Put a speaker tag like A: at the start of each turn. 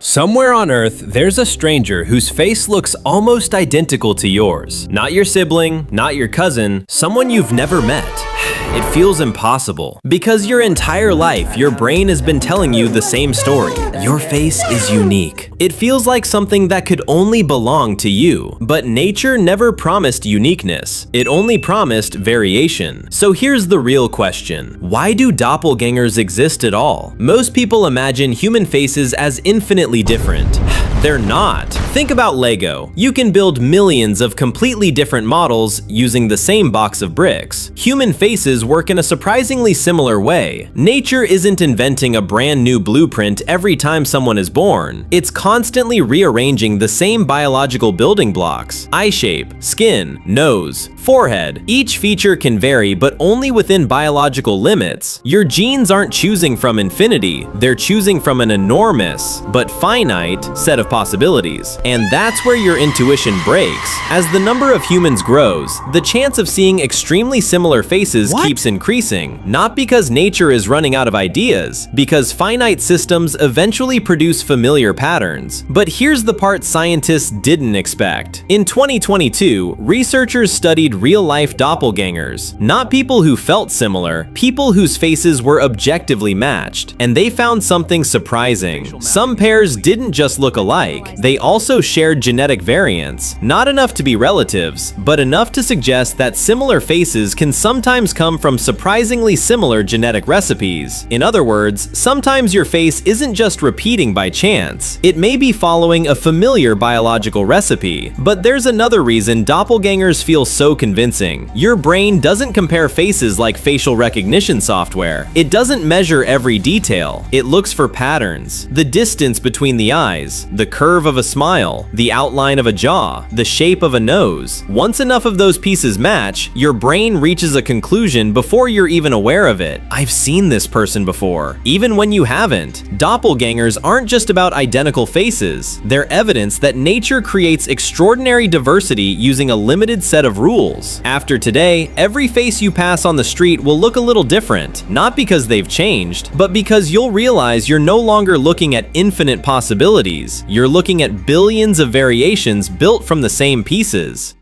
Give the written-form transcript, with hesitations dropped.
A: Somewhere on Earth, there's a stranger whose face looks almost identical to yours. Not your sibling, not your cousin, someone you've never met. It feels impossible. Because your entire life, your brain has been telling you the same story. Your face is unique. It feels like something that could only belong to you. But nature never promised uniqueness. It only promised variation. So here's the real question. Why do doppelgangers exist at all? Most people imagine human faces as infinitely different. They're not. Think about Lego. You can build millions of completely different models using the same box of bricks. Human faces work in a surprisingly similar way. Nature isn't inventing a brand new blueprint every time someone is born. It's constantly rearranging the same biological building blocks. Eye shape, skin, nose, forehead. Each feature can vary, but only within biological limits. Your genes aren't choosing from infinity. They're choosing from an enormous, but finite, set of possibilities. And that's where your intuition breaks. As the number of humans grows, the chance of seeing extremely similar faces keeps increasing. Not because nature is running out of ideas, because finite systems eventually produce familiar patterns. But here's the part scientists didn't expect. In 2022, researchers studied real-life doppelgangers. Not people who felt similar, people whose faces were objectively matched. And they found something surprising. Some pairs didn't just look alike, they also shared genetic variants. Not enough to be relatives, but enough to suggest that similar faces can sometimes come from surprisingly similar genetic recipes. In other words, sometimes your face isn't just repeating by chance. It may be following a familiar biological recipe. But there's another reason doppelgangers feel so convincing. Your brain doesn't compare faces like facial recognition software. It doesn't measure every detail. It looks for patterns. The distance between the eyes, the curve of a smile, the outline of a jaw, the shape of a nose. Once enough of those pieces match, your brain reaches a conclusion before you're even aware of it. I've seen this person before, even when you haven't. Doppelgangers aren't just about identical faces. They're evidence that nature creates extraordinary diversity using a limited set of rules. After today, every face you pass on the street will look a little different, not because they've changed, but because you'll realize you're no longer looking at infinite possibilities. You're looking at billions of variations built from the same pieces.